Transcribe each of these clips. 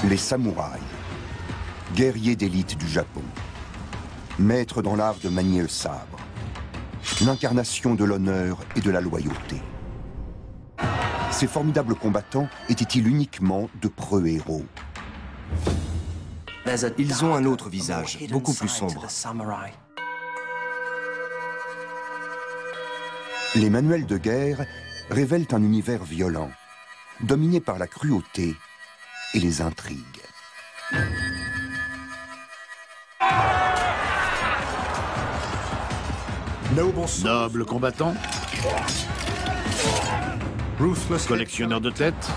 Les samouraïs, guerriers d'élite du Japon, maîtres dans l'art de manier le sabre, l'incarnation de l'honneur et de la loyauté. Ces formidables combattants étaient-ils uniquement de preux héros? Ils ont un autre visage, beaucoup plus sombre. Les manuels de guerre révèlent un univers violent, dominé par la cruauté et les intrigues. Noble combattant, collectionneur de têtes,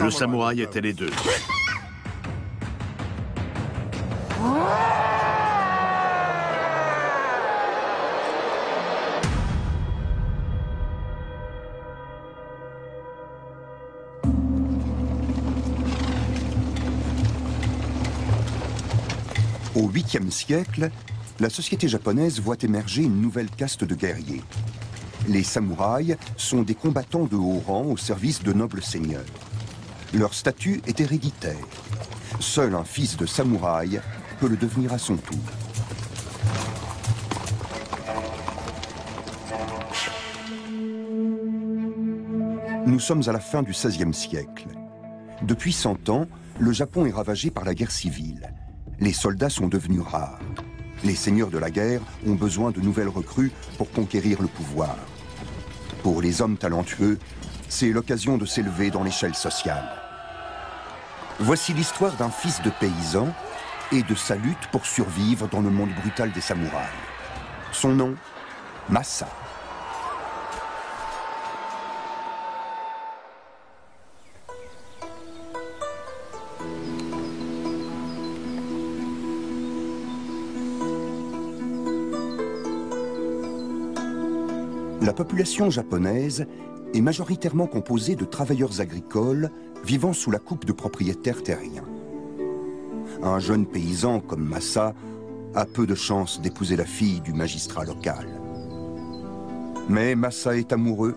le samouraï était les deux. Au 8e siècle, la société japonaise voit émerger une nouvelle caste de guerriers. Les samouraïs sont des combattants de haut rang au service de nobles seigneurs. Leur statut est héréditaire. Seul un fils de samouraï peut le devenir à son tour. Nous sommes à la fin du XVIe siècle. Depuis 100 ans, le Japon est ravagé par la guerre civile. Les soldats sont devenus rares. Les seigneurs de la guerre ont besoin de nouvelles recrues pour conquérir le pouvoir. Pour les hommes talentueux, c'est l'occasion de s'élever dans l'échelle sociale. Voici l'histoire d'un fils de paysan et de sa lutte pour survivre dans le monde brutal des samouraïs. Son nom, Masa. La population japonaise est majoritairement composée de travailleurs agricoles vivant sous la coupe de propriétaires terriens. Un jeune paysan comme Masa a peu de chances d'épouser la fille du magistrat local. Mais Masa est amoureux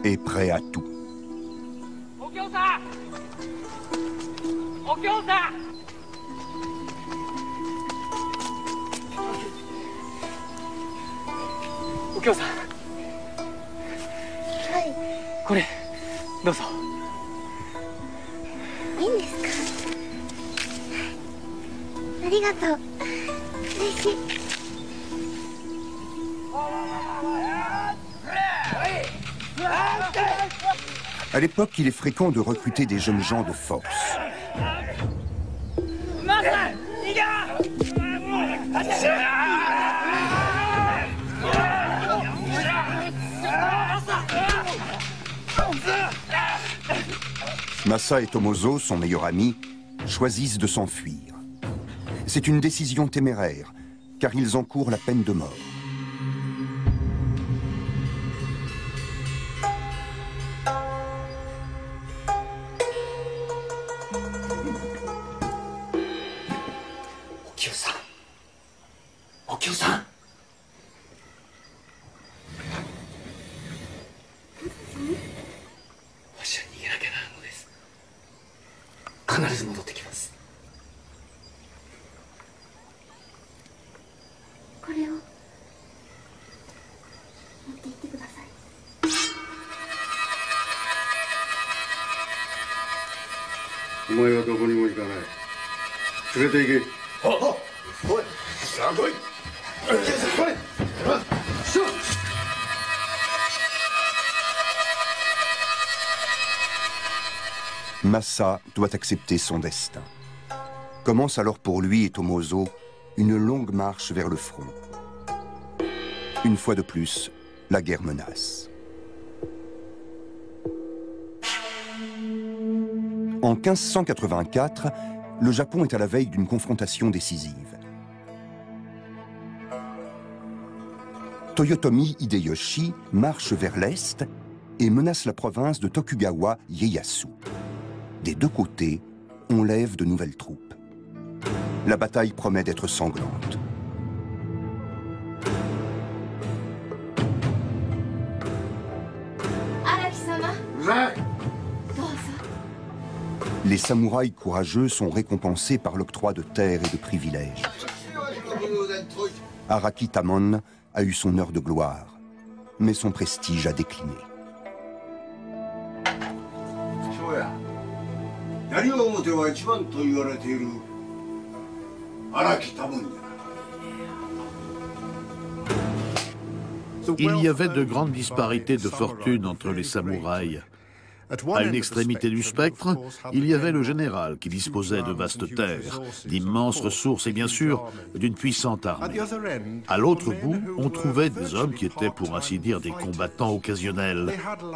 et prêt à tout. À l'époque, il est fréquent de recruter des jeunes gens de force. Masa et Tomozo, son meilleur ami, choisissent de s'enfuir. C'est une décision téméraire, car ils encourent la peine de mort. Masa doit accepter son destin. Commence alors pour lui et Tomozo une longue marche vers le front. Une fois de plus, la guerre menace. En 1584, le Japon est à la veille d'une confrontation décisive. Toyotomi Hideyoshi marche vers l'est et menace la province de Tokugawa Ieyasu. Des deux côtés, on lève de nouvelles troupes. La bataille promet d'être sanglante. Les samouraïs courageux sont récompensés par l'octroi de terres et de privilèges. Araki Tamon a eu son heure de gloire, mais son prestige a décliné. Il y avait de grandes disparités de fortune entre les samouraïs. À une extrémité du spectre, il y avait le général qui disposait de vastes terres, d'immenses ressources et bien sûr d'une puissante armée. À l'autre bout, on trouvait des hommes qui étaient pour ainsi dire des combattants occasionnels.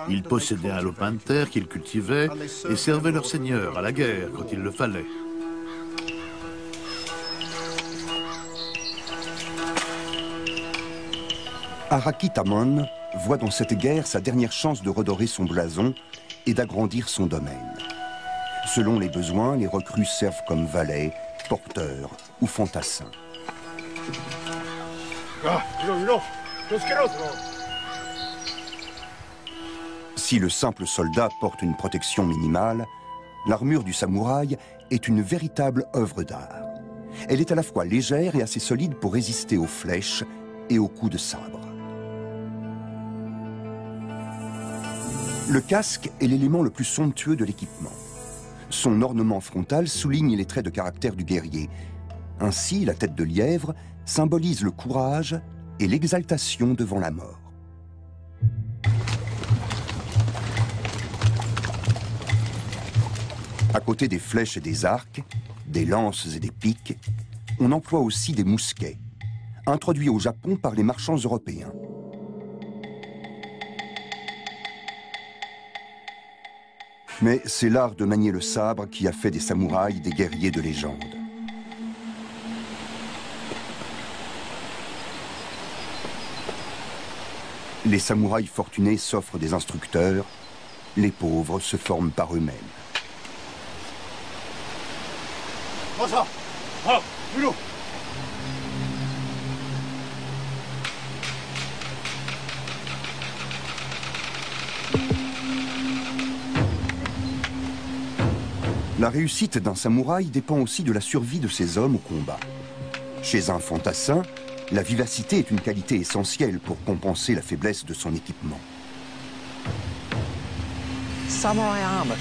Ils possédaient un lopin de terre qu'ils cultivaient et servaient leur seigneur à la guerre quand il le fallait. Araki Tamon voit dans cette guerre sa dernière chance de redorer son blason et d'agrandir son domaine. Selon les besoins, les recrues servent comme valets, porteurs ou fantassins. Si le simple soldat porte une protection minimale, l'armure du samouraï est une véritable œuvre d'art. Elle est à la fois légère et assez solide pour résister aux flèches et aux coups de sabre. Le casque est l'élément le plus somptueux de l'équipement. Son ornement frontal souligne les traits de caractère du guerrier. Ainsi, la tête de lièvre symbolise le courage et l'exaltation devant la mort. À côté des flèches et des arcs, des lances et des piques, on emploie aussi des mousquets, introduits au Japon par les marchands européens. Mais c'est l'art de manier le sabre qui a fait des samouraïs des guerriers de légende. Les samouraïs fortunés s'offrent des instructeurs, les pauvres se forment par eux-mêmes. La réussite d'un samouraï dépend aussi de la survie de ses hommes au combat. Chez un fantassin, la vivacité est une qualité essentielle pour compenser la faiblesse de son équipement.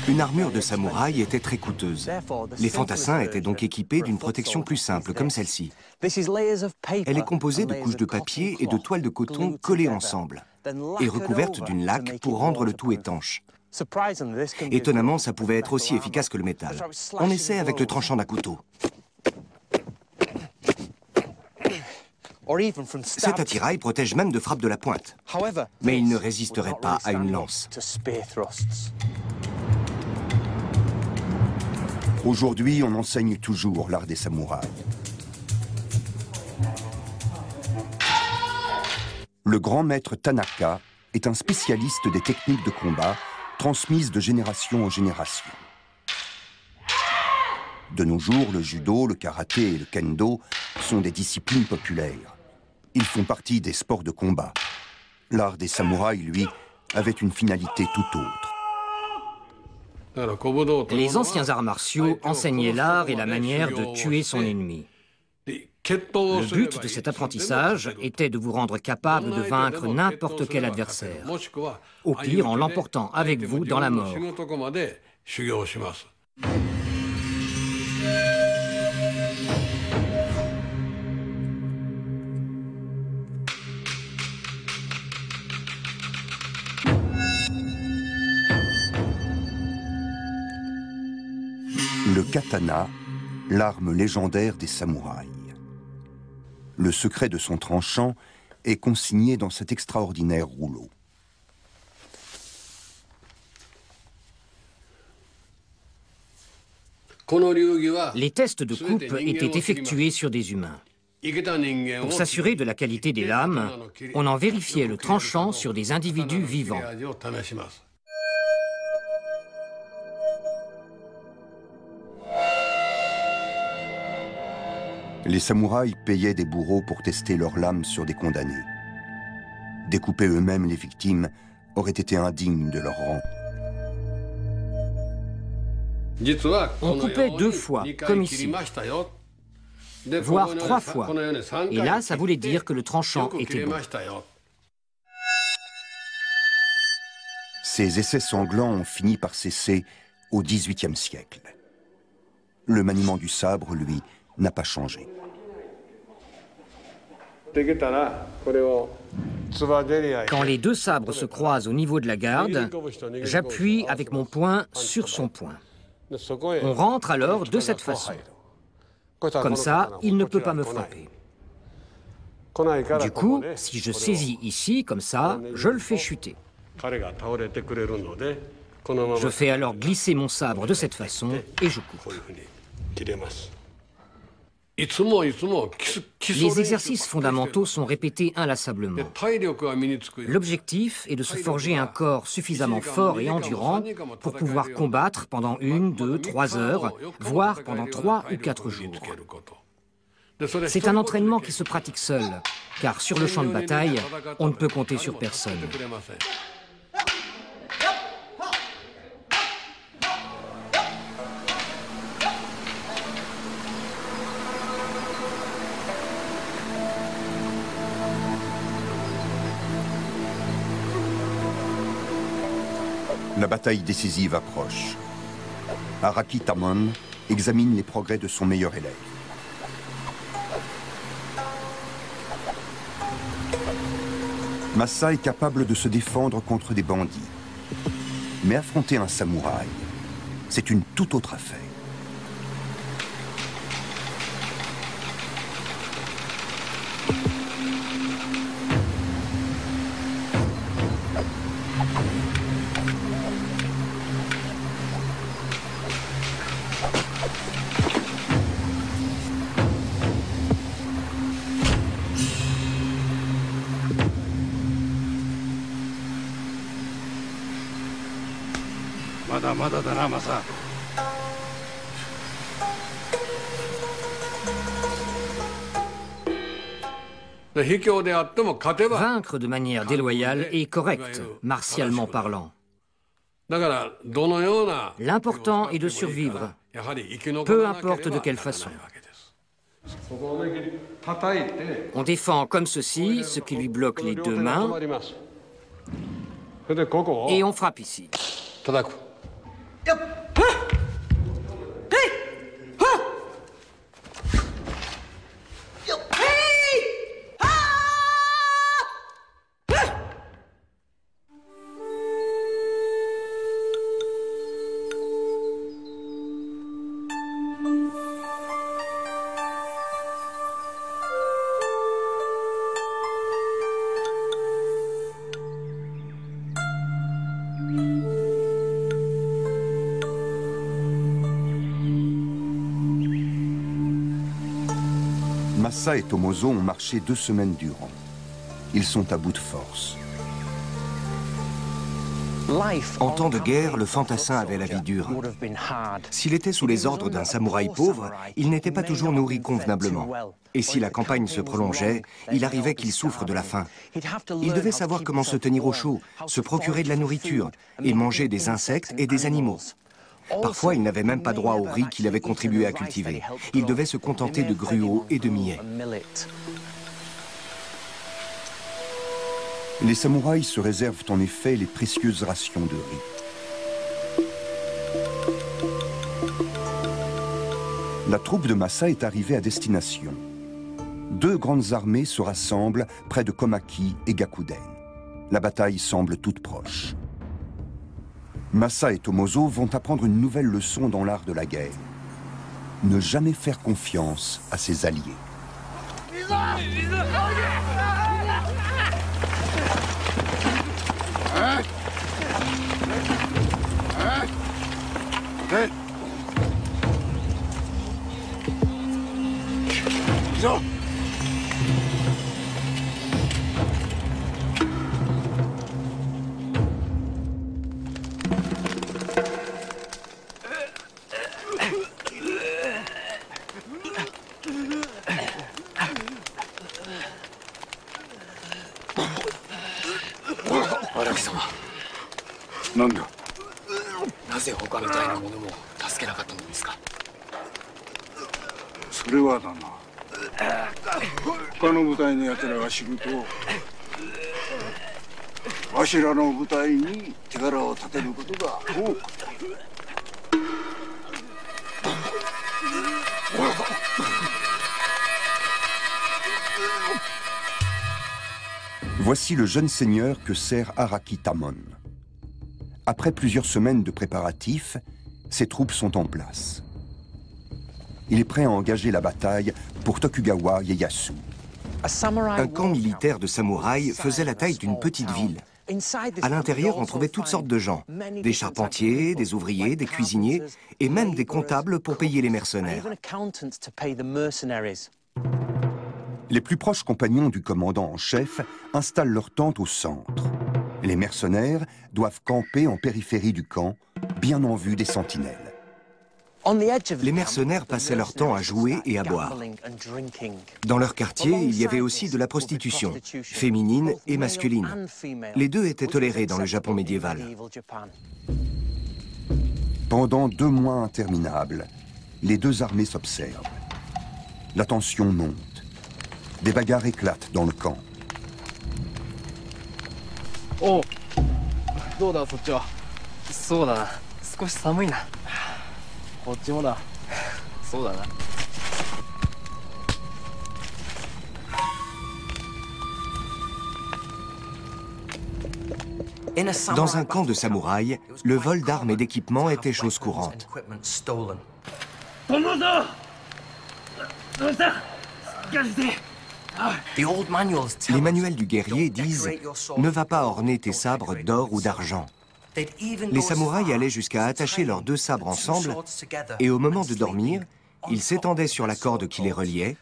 Une armure de samouraï était très coûteuse. Les fantassins étaient donc équipés d'une protection plus simple, comme celle-ci. Elle est composée de couches de papier et de toiles de coton collées ensemble et recouvertes d'une laque pour rendre le tout étanche. Étonnamment, ça pouvait être aussi efficace que le métal. On essaie avec le tranchant d'un couteau. Cet attirail protège même de frappes de la pointe. Mais il ne résisterait pas à une lance. Aujourd'hui, on enseigne toujours l'art des samouraïs. Le grand maître Tanaka est un spécialiste des techniques de combat transmises de génération en génération. De nos jours, le judo, le karaté et le kendo sont des disciplines populaires. Ils font partie des sports de combat. L'art des samouraïs, lui, avait une finalité tout autre. Les anciens arts martiaux enseignaient l'art et la manière de tuer son ennemi. Le but de cet apprentissage était de vous rendre capable de vaincre n'importe quel adversaire, au pire en l'emportant avec vous dans la mort. Le katana, l'arme légendaire des samouraïs. Le secret de son tranchant est consigné dans cet extraordinaire rouleau. Les tests de coupe étaient effectués sur des humains. Pour s'assurer de la qualité des lames, on en vérifiait le tranchant sur des individus vivants. Les samouraïs payaient des bourreaux pour tester leurs lames sur des condamnés. Découper eux-mêmes les victimes aurait été indigne de leur rang. On coupait 2 fois, comme ici, voire 3 fois. Et là, ça voulait dire que le tranchant était bon. Ces essais sanglants ont fini par cesser au XVIIIe siècle. Le maniement du sabre, lui, n'a pas changé. Quand les 2 sabres se croisent au niveau de la garde, j'appuie avec mon poing sur son poing. On rentre alors de cette façon. Comme ça, il ne peut pas me frapper. Du coup, si je saisis ici, comme ça, je le fais chuter. Je fais alors glisser mon sabre de cette façon et je coupe. Les exercices fondamentaux sont répétés inlassablement. L'objectif est de se forger un corps suffisamment fort et endurant pour pouvoir combattre pendant 1, 2, 3 heures, voire pendant 3 ou 4 jours. C'est un entraînement qui se pratique seul, car sur le champ de bataille, on ne peut compter sur personne. La bataille décisive approche. Araki Tamon examine les progrès de son meilleur élève. Masa est capable de se défendre contre des bandits. Mais affronter un samouraï, c'est une toute autre affaire. Vaincre de manière déloyale est correct, martialement parlant. L'important est de survivre, peu importe de quelle façon. On défend comme ceci, ce qui lui bloque les 2 mains, et on frappe ici. Masa et Tomozo ont marché 2 semaines durant. Ils sont à bout de force. En temps de guerre, le fantassin avait la vie dure. S'il était sous les ordres d'un samouraï pauvre, il n'était pas toujours nourri convenablement. Et si la campagne se prolongeait, il arrivait qu'il souffre de la faim. Il devait savoir comment se tenir au chaud, se procurer de la nourriture et manger des insectes et des animaux. Parfois, il n'avait même pas droit au riz qu'il avait contribué à cultiver. Il devait se contenter de gruau et de millet. Les samouraïs se réservent en effet les précieuses rations de riz. La troupe de Masa est arrivée à destination. 2 grandes armées se rassemblent près de Komaki et Gakuden. La bataille semble toute proche. Masa et Tomozo vont apprendre une nouvelle leçon dans l'art de la guerre. Ne jamais faire confiance à ses alliés. Voici le jeune seigneur que sert Araki Tamon. Après plusieurs semaines de préparatifs, ses troupes sont en place. Il est prêt à engager la bataille pour Tokugawa Ieyasu. Un camp militaire de samouraïs faisait la taille d'une petite ville. À l'intérieur, on trouvait toutes sortes de gens. Des charpentiers, des ouvriers, des cuisiniers et même des comptables pour payer les mercenaires. Les plus proches compagnons du commandant en chef installent leur tente au centre. Les mercenaires doivent camper en périphérie du camp, bien en vue des sentinelles. Les mercenaires passaient leur temps à jouer et à boire. Dans leur quartier, il y avait aussi de la prostitution, féminine et masculine. Les deux étaient tolérés dans le Japon médiéval. Pendant 2 mois interminables, les deux armées s'observent. La tension monte. Des bagarres éclatent dans le camp. Oh. Dans un camp de samouraïs, le vol d'armes et d'équipements était chose courante. Les manuels du guerrier disent « Ne va pas orner tes sabres d'or ou d'argent ». Les samouraïs allaient jusqu'à attacher leurs 2 sabres ensemble et au moment de dormir, ils s'étendaient sur la corde qui les reliait,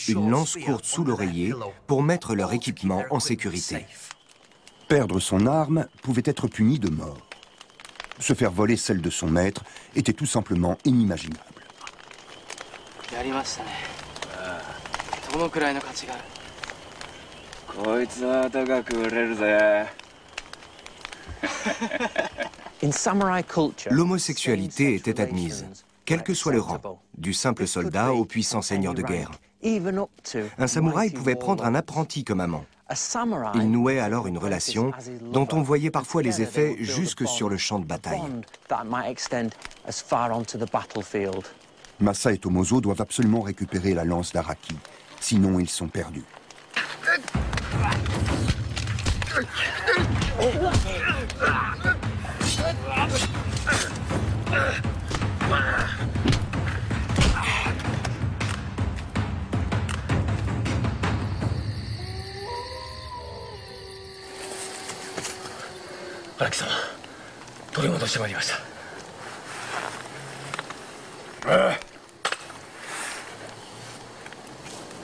une lance courte sous l'oreiller, pour mettre leur équipement en sécurité. Perdre son arme pouvait être puni de mort. Se faire voler celle de son maître était tout simplement inimaginable. L'homosexualité était admise, quel que soit le rang, du simple soldat au puissant seigneur de guerre. Un samouraï pouvait prendre un apprenti comme amant. Il nouait alors une relation dont on voyait parfois les effets jusque sur le champ de bataille. Masa et Tomozo doivent absolument récupérer la lance d'Araki, sinon ils sont perdus. Araki-sama, 取り戻してまいりました。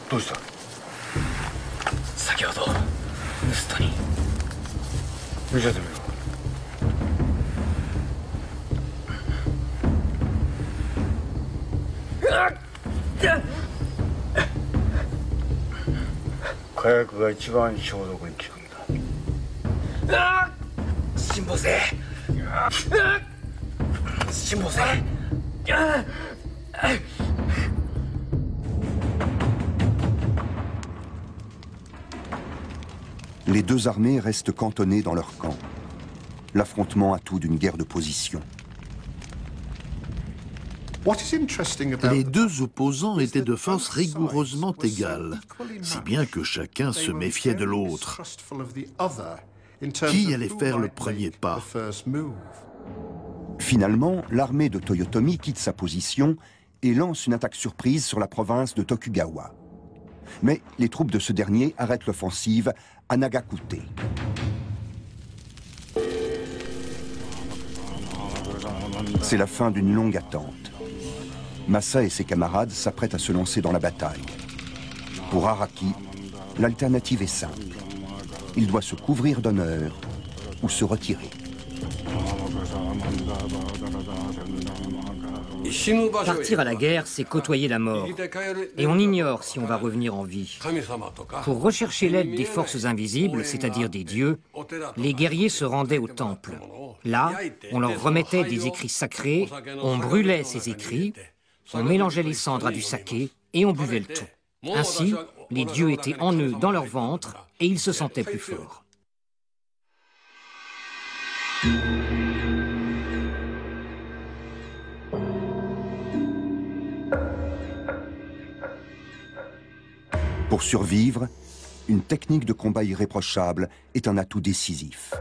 どうした？先ほど盗人に。見せてみろ。火薬が一番消毒に効くんだ。辛抱せ。辛抱せ。Les deux armées restent cantonnées dans leur camp. L'affrontement a tout d'une guerre de position. Les deux opposants étaient de force rigoureusement égales, si bien que chacun se méfiait de l'autre. Qui allait faire le premier pas? Finalement, l'armée de Toyotomi quitte sa position et lance une attaque surprise sur la province de Tokugawa. Mais les troupes de ce dernier arrêtent l'offensive à Nagakute. C'est la fin d'une longue attente. Masa et ses camarades s'apprêtent à se lancer dans la bataille. Pour Araki, l'alternative est simple. Il doit se couvrir d'honneur ou se retirer. Partir à la guerre, c'est côtoyer la mort. Et on ignore si on va revenir en vie. Pour rechercher l'aide des forces invisibles, c'est-à-dire des dieux, les guerriers se rendaient au temple. Là, on leur remettait des écrits sacrés, on brûlait ces écrits, on mélangeait les cendres à du saké et on buvait le tout. Ainsi, les dieux étaient en eux dans leur ventre et ils se sentaient plus forts. Pour survivre, une technique de combat irréprochable est un atout décisif.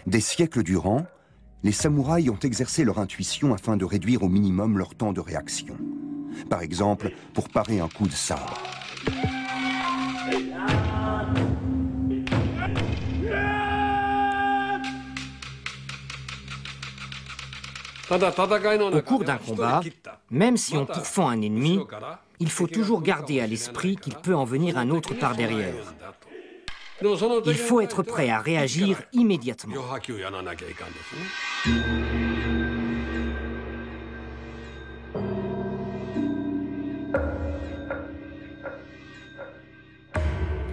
Des siècles durant, les samouraïs ont exercé leur intuition afin de réduire au minimum leur temps de réaction. Par exemple, pour parer un coup de sabre. Au cours d'un combat, même si on pourfend un ennemi, il faut toujours garder à l'esprit qu'il peut en venir un autre par derrière. Il faut être prêt à réagir immédiatement.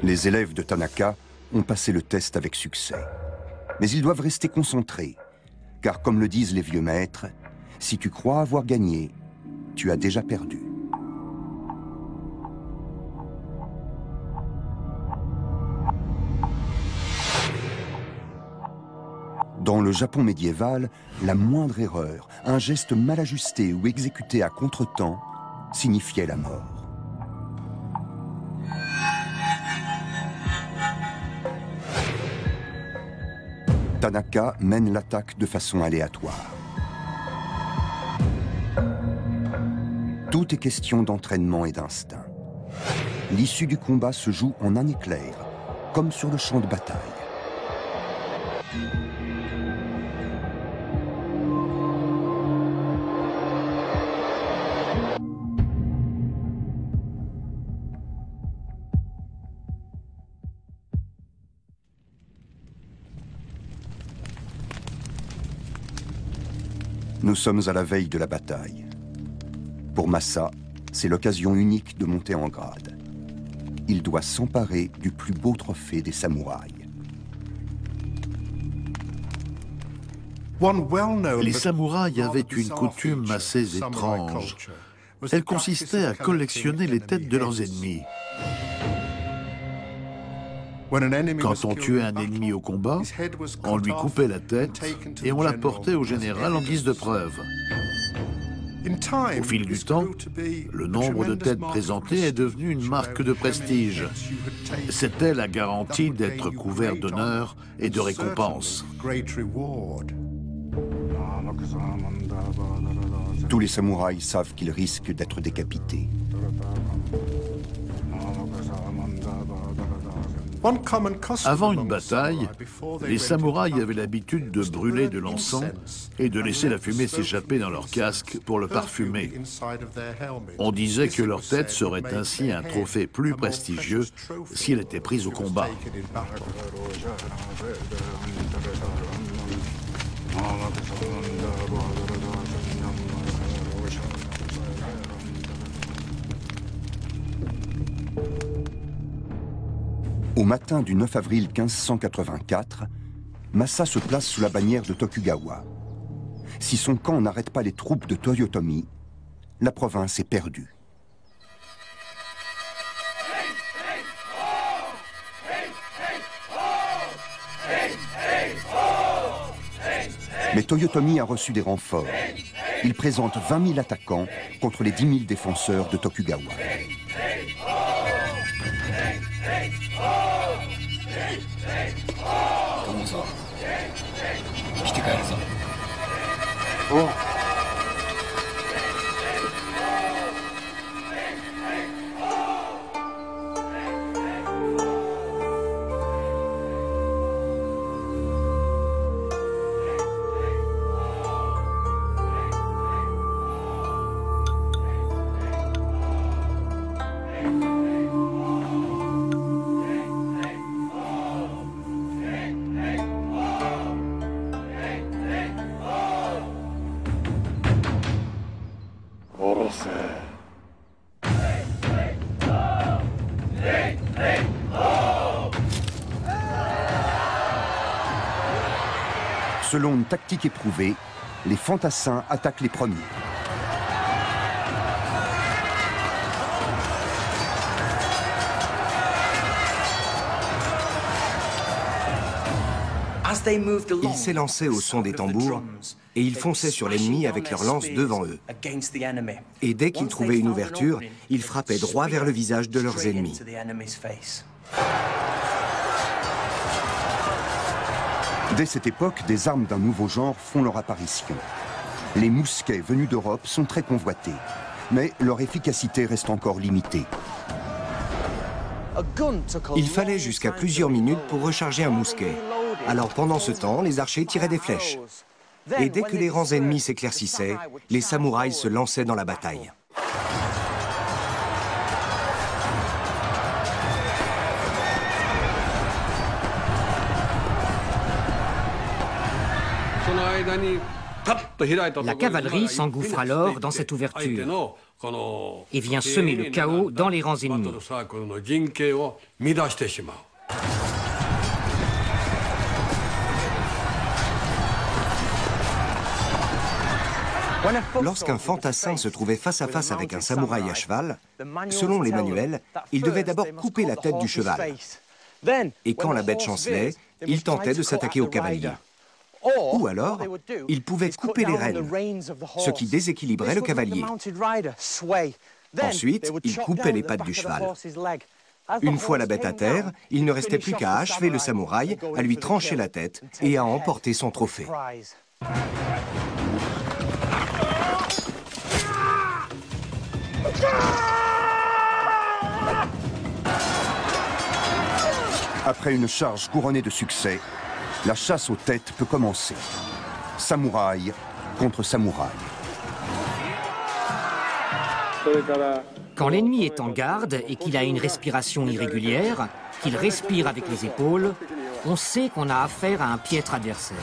Les élèves de Tanaka ont passé le test avec succès. Mais ils doivent rester concentrés, car comme le disent les vieux maîtres, si tu crois avoir gagné, tu as déjà perdu. Dans le Japon médiéval, la moindre erreur, un geste mal ajusté ou exécuté à contretemps signifiait la mort. Tanaka mène l'attaque de façon aléatoire. Tout est question d'entraînement et d'instinct. L'issue du combat se joue en un éclair, comme sur le champ de bataille. Nous sommes à la veille de la bataille. Pour Masa, c'est l'occasion unique de monter en grade. Il doit s'emparer du plus beau trophée des samouraïs. Les samouraïs avaient une coutume assez étrange. Elle consistait à collectionner les têtes de leurs ennemis. Quand on tuait un ennemi au combat, on lui coupait la tête et on la portait au général en guise de preuve. Au fil du temps, le nombre de têtes présentées est devenu une marque de prestige. C'était la garantie d'être couvert d'honneur et de récompenses. Tous les samouraïs savent qu'ils risquent d'être décapités. Avant une bataille, les samouraïs avaient l'habitude de brûler de l'encens et de laisser la fumée s'échapper dans leur casque pour le parfumer. On disait que leur tête serait ainsi un trophée plus prestigieux si elle était prise au combat. Au matin du 9 avril 1584, Masa se place sous la bannière de Tokugawa. Si son camp n'arrête pas les troupes de Toyotomi, la province est perdue. Mais Toyotomi a reçu des renforts. Il présente 20 000 attaquants contre les 10 000 défenseurs de Tokugawa. Selon une tactique éprouvée, les fantassins attaquent les premiers. Ils s'élançaient au son des tambours et ils fonçaient sur l'ennemi avec leurs lances devant eux. Et dès qu'ils trouvaient une ouverture, ils frappaient droit vers le visage de leurs ennemis. Dès cette époque, des armes d'un nouveau genre font leur apparition. Les mousquets venus d'Europe sont très convoités, mais leur efficacité reste encore limitée. Il fallait jusqu'à plusieurs minutes pour recharger un mousquet. Alors pendant ce temps, les archers tiraient des flèches. Et dès que les rangs ennemis s'éclaircissaient, les samouraïs se lançaient dans la bataille. La cavalerie s'engouffre alors dans cette ouverture et vient semer le chaos dans les rangs ennemis. Lorsqu'un fantassin se trouvait face à face avec un samouraï à cheval, selon les manuels, il devait d'abord couper la tête du cheval. Et quand la bête chancelait, il tentait de s'attaquer au cavalier. Ou alors, il pouvait couper les rênes, ce qui déséquilibrait le cavalier. Ensuite, il coupait les pattes du cheval. Une fois la bête à terre, il ne restait plus qu'à achever le samouraï, à lui trancher la tête et à emporter son trophée. Après une charge couronnée de succès, la chasse aux têtes peut commencer. Samouraï contre samouraï. Quand l'ennemi est en garde et qu'il a une respiration irrégulière, qu'il respire avec les épaules, on sait qu'on a affaire à un piètre adversaire.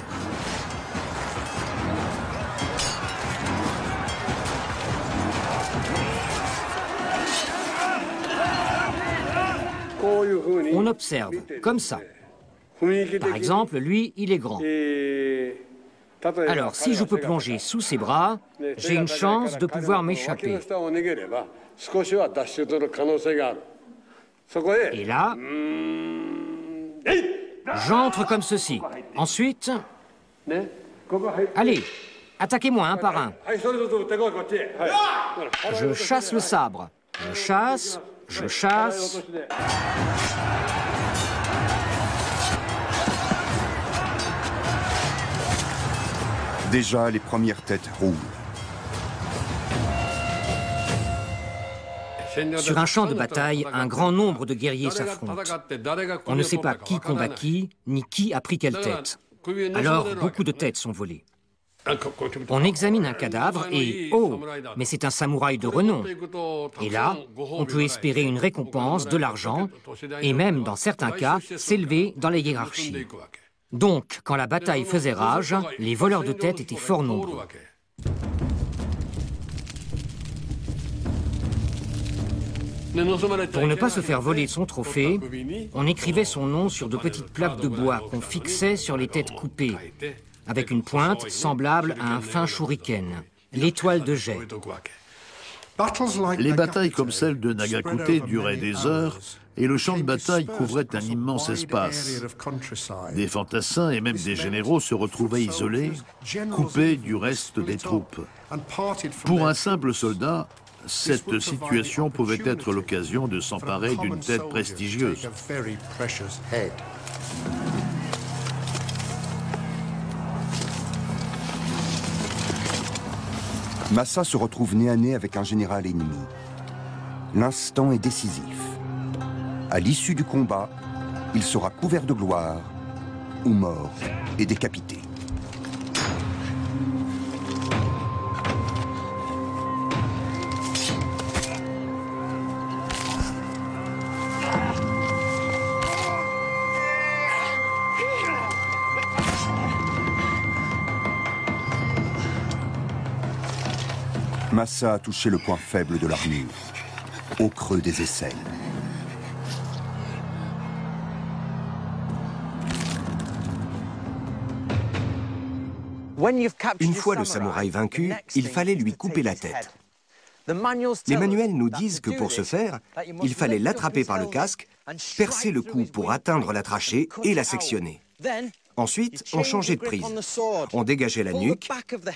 On observe, comme ça. Par exemple, lui, il est grand. Alors, si je peux plonger sous ses bras, j'ai une chance de pouvoir m'échapper. Et là, j'entre comme ceci. Ensuite, allez, attaquez-moi un par un. Je chasse le sabre. Je chasse, je chasse. Déjà, les premières têtes roulent. Sur un champ de bataille, un grand nombre de guerriers s'affrontent. On ne sait pas qui combat qui, ni qui a pris quelle tête. Alors, beaucoup de têtes sont volées. On examine un cadavre et, oh, mais c'est un samouraï de renom. Et là, on peut espérer une récompense, de l'argent, et même, dans certains cas, s'élever dans la hiérarchie. Donc, quand la bataille faisait rage, les voleurs de têtes étaient fort nombreux. Pour ne pas se faire voler son trophée, on écrivait son nom sur de petites plaques de bois qu'on fixait sur les têtes coupées, avec une pointe semblable à un fin shuriken, l'étoile de jet. Les batailles comme celle de Nagakute duraient des heures et le champ de bataille couvrait un immense espace. Des fantassins et même des généraux se retrouvaient isolés, coupés du reste des troupes. Pour un simple soldat, cette situation pouvait être l'occasion de s'emparer d'une tête prestigieuse. Massa se retrouve nez à nez avec un général ennemi. L'instant est décisif. À l'issue du combat, il sera couvert de gloire ou mort et décapité. Massa a touché le point faible de l'armure, au creux des aisselles. Une fois le samouraï vaincu, il fallait lui couper la tête. Les manuels nous disent que pour ce faire, il fallait l'attraper par le casque, percer le cou pour atteindre la trachée et la sectionner. Ensuite, on changeait de prise. On dégageait la nuque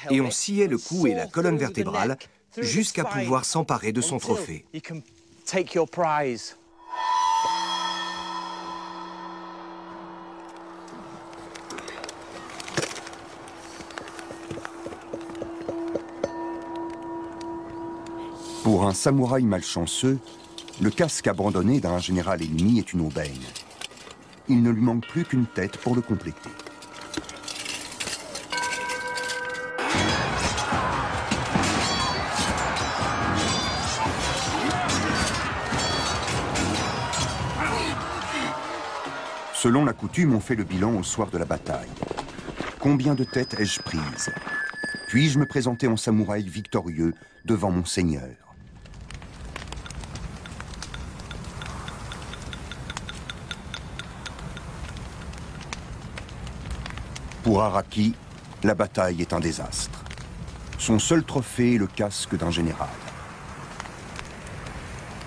et on sciait le cou et la colonne vertébrale jusqu'à pouvoir s'emparer de son trophée. Pour un samouraï malchanceux, le casque abandonné d'un général ennemi est une aubaine. Il ne lui manque plus qu'une tête pour le compléter. Selon la coutume, on fait le bilan au soir de la bataille. Combien de têtes ai-je prises? Puis-je me présenter en samouraï victorieux devant mon seigneur? Pour Araki, la bataille est un désastre. Son seul trophée est le casque d'un général.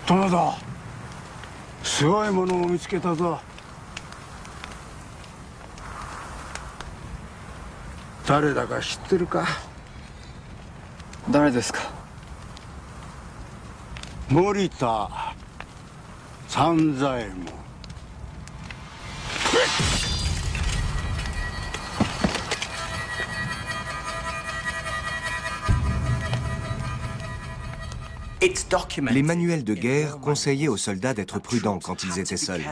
Tomoda, すごいものを見つけたぞ。誰だか知ってるか？誰ですか？森田三左衛門。Les manuels de guerre conseillaient aux soldats d'être prudents quand ils étaient seuls.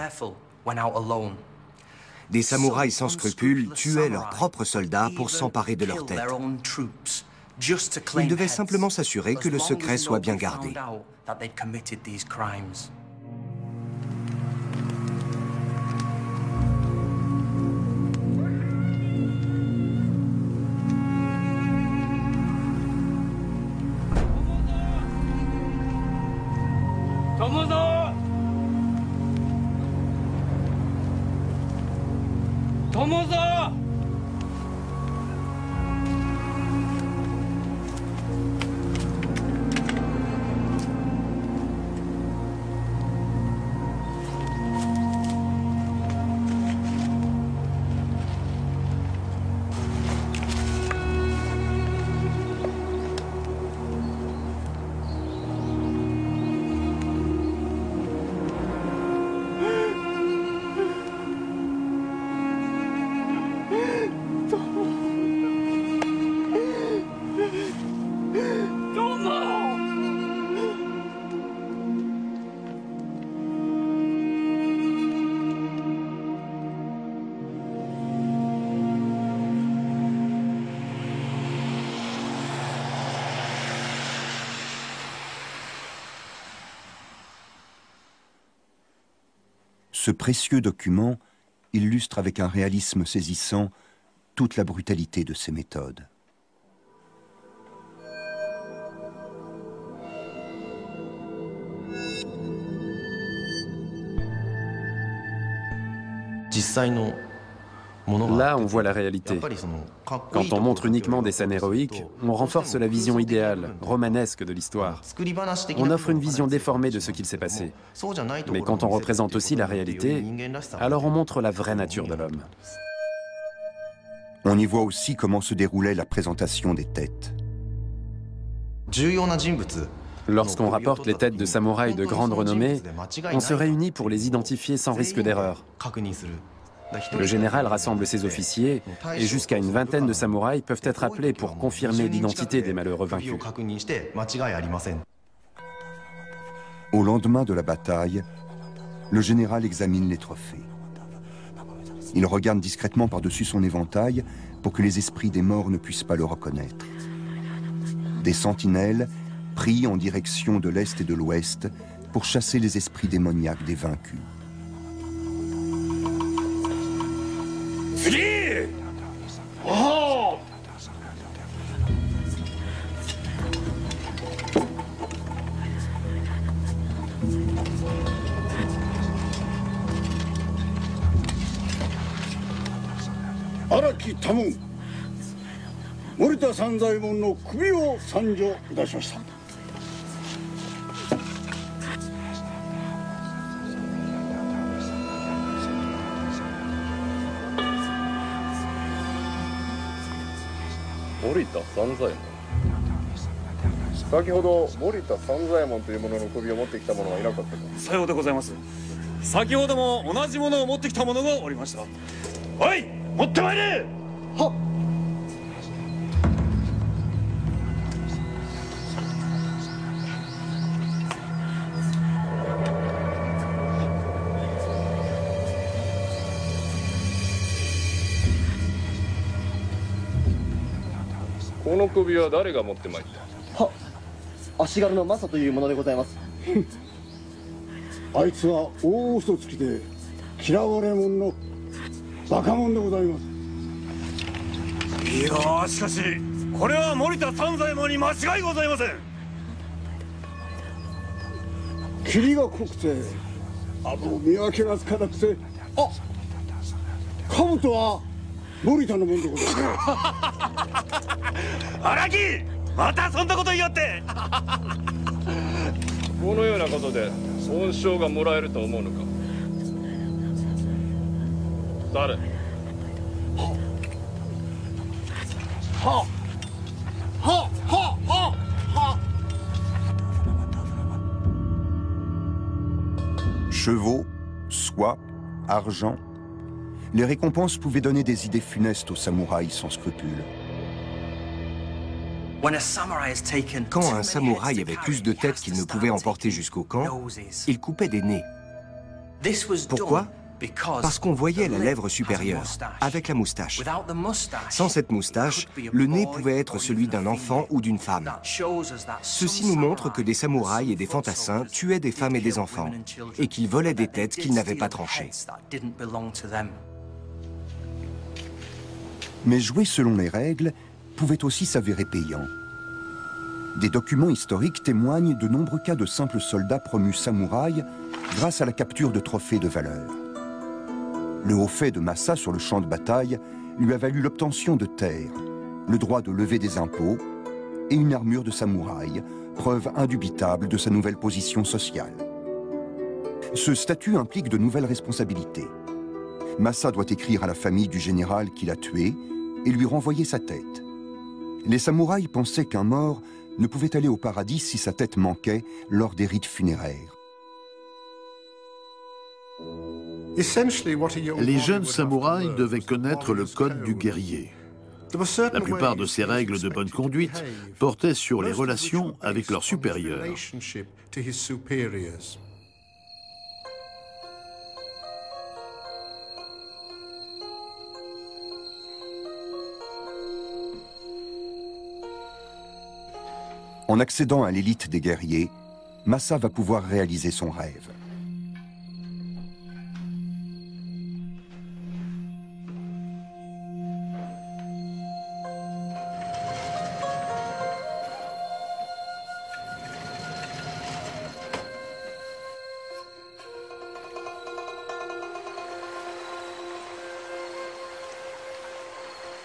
Des samouraïs sans scrupules tuaient leurs propres soldats pour s'emparer de leur tête. Ils devaient simplement s'assurer que le secret soit bien gardé. Ce précieux document illustre avec un réalisme saisissant toute la brutalité de ces méthodes. Là, on voit la réalité. Quand on montre uniquement des scènes héroïques, on renforce la vision idéale, romanesque de l'histoire. On offre une vision déformée de ce qu'il s'est passé. Mais quand on représente aussi la réalité, alors on montre la vraie nature de l'homme. On y voit aussi comment se déroulait la présentation des têtes. Lorsqu'on rapporte les têtes de samouraïs de grande renommée, on se réunit pour les identifier sans risque d'erreur. Le général rassemble ses officiers et jusqu'à une vingtaine de samouraïs peuvent être appelés pour confirmer l'identité des malheureux vaincus. Au lendemain de la bataille, le général examine les trophées. Il regarde discrètement par-dessus son éventail pour que les esprits des morts ne puissent pas le reconnaître. Des sentinelles prient en direction de l'est et de l'ouest pour chasser les esprits démoniaques des vaincus. Oh! Araki Tamu, 森田三左衛門の首を参上いたしました。森田三左衛門。先ほど森田三左衛門というものの首を持ってきた者はいなかったか。さようでございます。先ほども同じものを持ってきた者がおりました。おい、持ってまいれ。はっ。この首は誰が持ってまいった。は、足軽のマサというものでございます。あいつは大嘘つきで嫌われ者のバカ者でございます。いやー、しかしこれは森田三左衛門に間違いございません。霧が濃くて見分けがつかなくて、あ、兜は森田のもんでございます。荒木、またそんなこと言いよって。このようなことで恩賞がもらえると思うのか。誰？ははははは。 Chevaux, soie, argent, les récompenses pouvaient donner des idées funestes aux samouraïs sans scrupules. Quand un samouraï avait plus de têtes qu'il ne pouvait emporter jusqu'au camp, il coupait des nez. Pourquoi? Parce qu'on voyait la lèvre supérieure, avec la moustache. Sans cette moustache, le nez pouvait être celui d'un enfant ou d'une femme. Ceci nous montre que des samouraïs et des fantassins tuaient des femmes et des enfants, et qu'ils volaient des têtes qu'ils n'avaient pas tranchées. Mais jouer selon les règles pouvait aussi s'avérer payant. Des documents historiques témoignent de nombreux cas de simples soldats promus samouraïs grâce à la capture de trophées de valeur. Le haut fait de Masa sur le champ de bataille lui a valu l'obtention de terres, le droit de lever des impôts et une armure de samouraï, preuve indubitable de sa nouvelle position sociale. Ce statut implique de nouvelles responsabilités. Masa doit écrire à la famille du général qui l'a tué et lui renvoyer sa tête. Les samouraïs pensaient qu'un mort ne pouvait aller au paradis si sa tête manquait lors des rites funéraires. Les jeunes samouraïs devaient connaître le code du guerrier. La plupart de ces règles de bonne conduite portaient sur les relations avec leurs supérieurs. En accédant à l'élite des guerriers, Masa va pouvoir réaliser son rêve.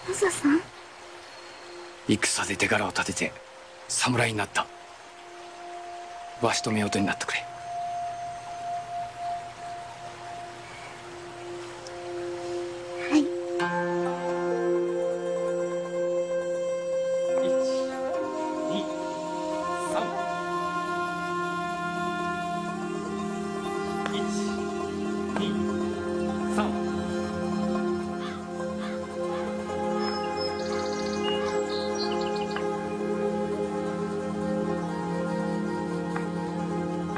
Masa-san? 戦で手柄を立てて侍になった。わしと夫婦になってくれ。はい。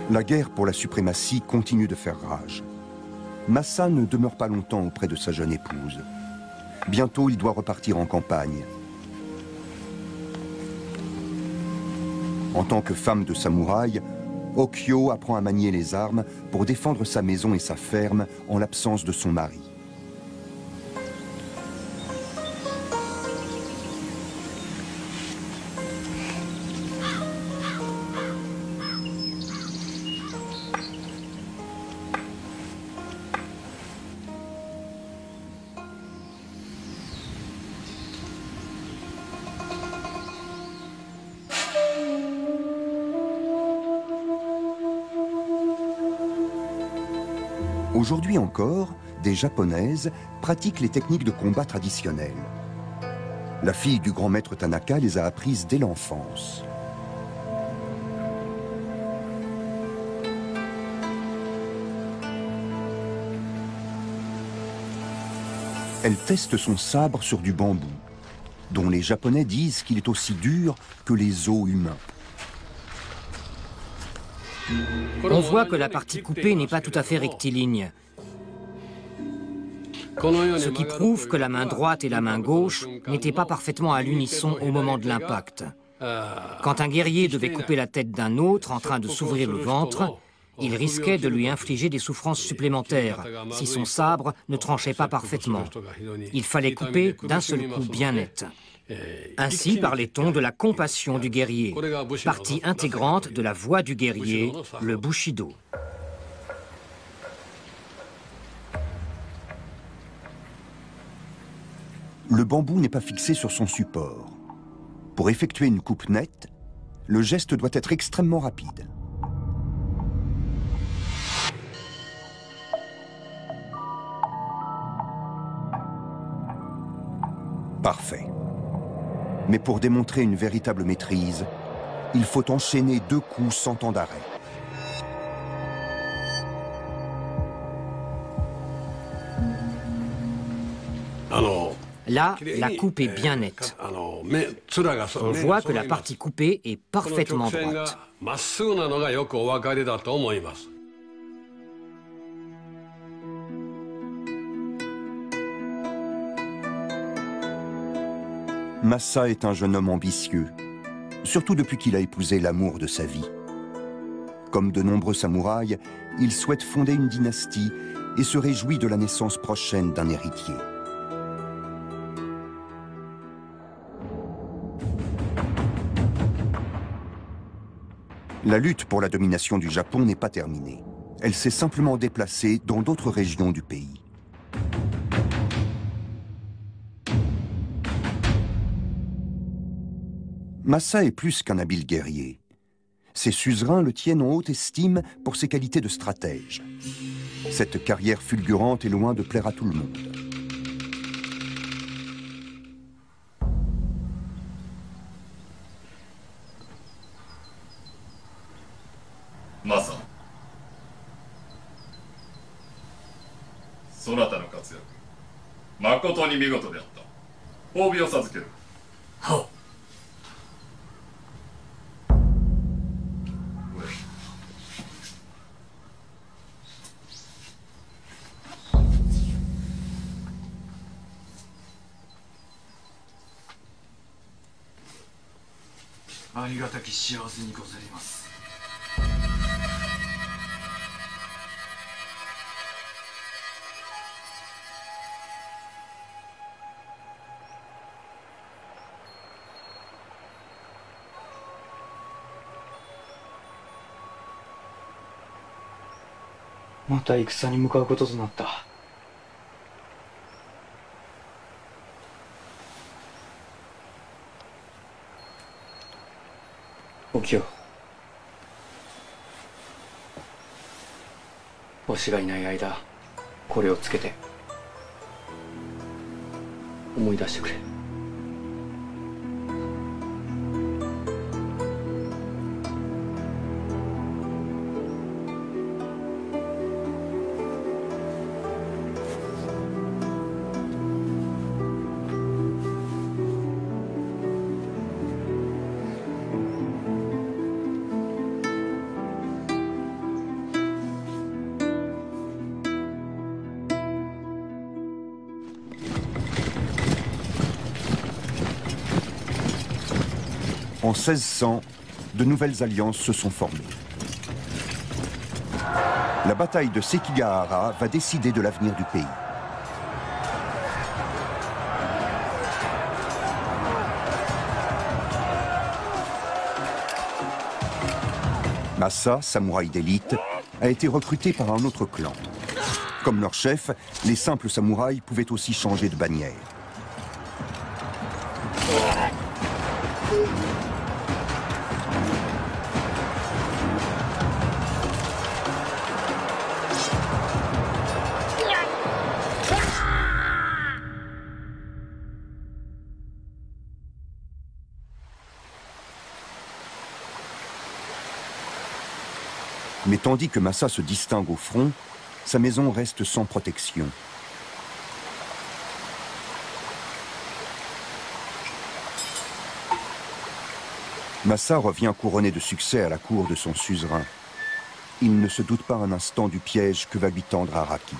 La guerre pour la suprématie continue de faire rage. Masa ne demeure pas longtemps auprès de sa jeune épouse. Bientôt, il doit repartir en campagne. En tant que femme de samouraï, Okyo apprend à manier les armes pour défendre sa maison et sa ferme en l'absence de son mari. Aujourd'hui encore, des Japonaises pratiquent les techniques de combat traditionnelles. La fille du grand maître Tanaka les a apprises dès l'enfance. Elle teste son sabre sur du bambou, dont les Japonais disent qu'il est aussi dur que les os humains. On voit que la partie coupée n'est pas tout à fait rectiligne, ce qui prouve que la main droite et la main gauche n'étaient pas parfaitement à l'unisson au moment de l'impact. Quand un guerrier devait couper la tête d'un autre en train de s'ouvrir le ventre, il risquait de lui infliger des souffrances supplémentaires si son sabre ne tranchait pas parfaitement. Il fallait couper d'un seul coup bien net. Ainsi parlait-on de la compassion du guerrier, partie intégrante de la voix du guerrier, le Bushido. Le bambou n'est pas fixé sur son support. Pour effectuer une coupe nette, le geste doit être extrêmement rapide. Parfait. Mais pour démontrer une véritable maîtrise, il faut enchaîner 2 coups sans temps d'arrêt. Là, la coupe est bien nette. On voit que la partie coupée est parfaitement droite. Masa est un jeune homme ambitieux, surtout depuis qu'il a épousé l'amour de sa vie. Comme de nombreux samouraïs, il souhaite fonder une dynastie et se réjouit de la naissance prochaine d'un héritier. La lutte pour la domination du Japon n'est pas terminée. Elle s'est simplement déplacée dans d'autres régions du pays. Masa est plus qu'un habile guerrier. Ses suzerains le tiennent en haute estime pour ses qualités de stratège. Cette carrière fulgurante est loin de plaire à tout le monde. Masa. Sonata no katsuyaku. Makoto ni migoto de atta. Hobi o sazukeru. Ha. ありがたき幸せにござります。また戦に向かうこととなった。起きよう。わしがいない間、これをつけて思い出してくれ。En 1600, de nouvelles alliances se sont formées. La bataille de Sekigahara va décider de l'avenir du pays. Masa, samouraï d'élite, a été recruté par un autre clan. Comme leur chef, les simples samouraïs pouvaient aussi changer de bannière. Mais tandis que Masa se distingue au front, sa maison reste sans protection. Masa revient couronné de succès à la cour de son suzerain. Il ne se doute pas un instant du piège que va lui tendre Araki.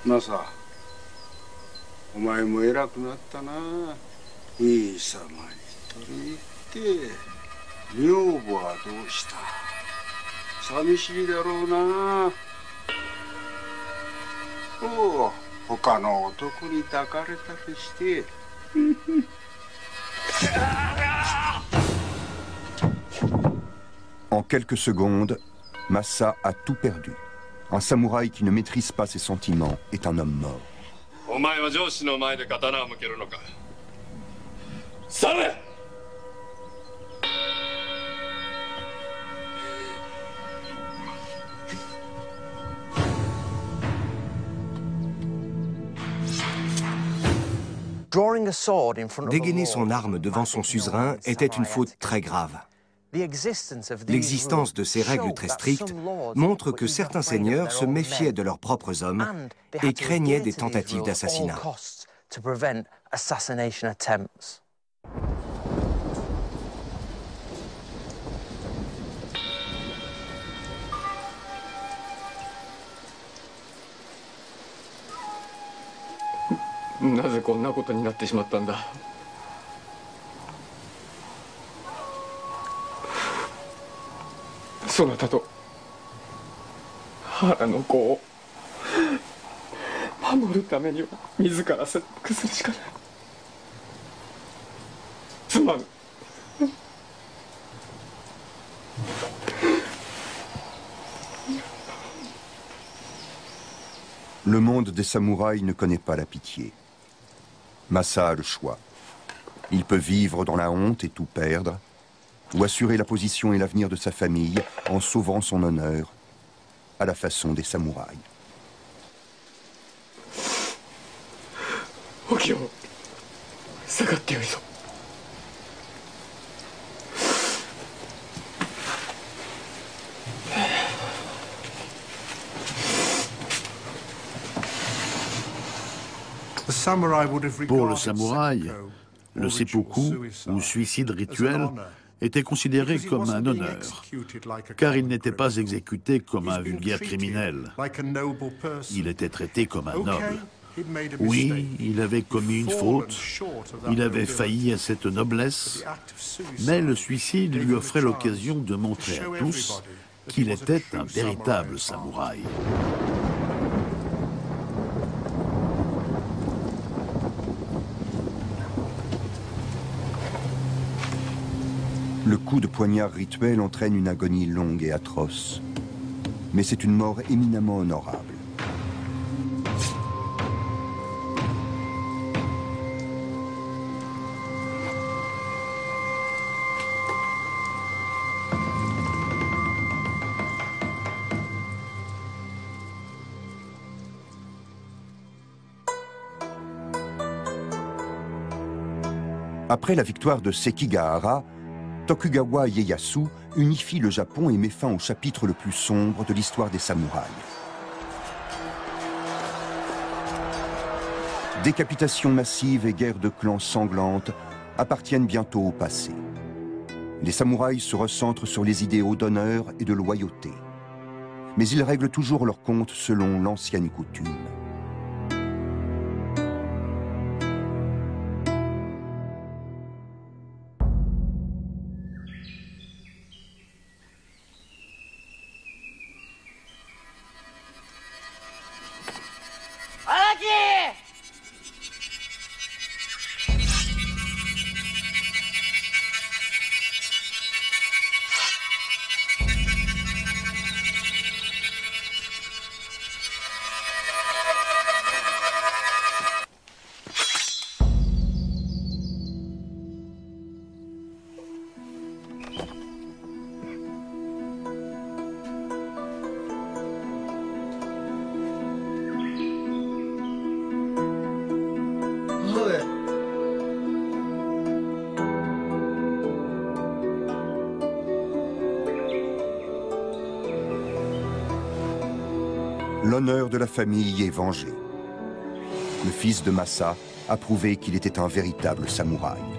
Masa, お前も偉くなったな。いい様に取り入って女房はどうした。寂しいだろうな。おう、他の男に抱かれたりして。En quelques secondes, Masa a tout perdu. Un samouraï qui ne maîtrise pas ses sentiments est un homme mort. Dégainer son arme devant son suzerain était une faute très grave. L'existence de ces règles très strictes montre que certains seigneurs se méfiaient de leurs propres hommes et craignaient des tentatives d'assassinat. Pourquoi そなたと原の子を守るためには自ら切腹するしかない。すまぬ。Le monde des samouraïs ne connaît pas la pitié. Masa a le choix. Il peut vivre dans la honte et tout perdre, ou assurer la position et l'avenir de sa famille en sauvant son honneur, à la façon des samouraïs. Okio, 下がってよいぞ。Pour le samouraï, le seppuku, ou suicide rituel, était considéré comme un honneur, car il n'était pas exécuté comme un vulgaire criminel. Il était traité comme un noble. Oui, il avait commis une faute, il avait failli à cette noblesse, mais le suicide lui offrait l'occasion de montrer à tous qu'il était un véritable samouraï. Le coup de poignard rituel entraîne une agonie longue et atroce. Mais c'est une mort éminemment honorable. Après la victoire de Sekigahara, Tokugawa Ieyasu unifie le Japon et met fin au chapitre le plus sombre de l'histoire des samouraïs. Décapitation massive et guerre de clans sanglante appartiennent bientôt au passé. Les samouraïs se recentrent sur les idéaux d'honneur et de loyauté. Mais ils règlent toujours leur compte selon l'ancienne coutume. L'honneur de la famille est vengé. Le fils de Masa a prouvé qu'il était un véritable samouraï.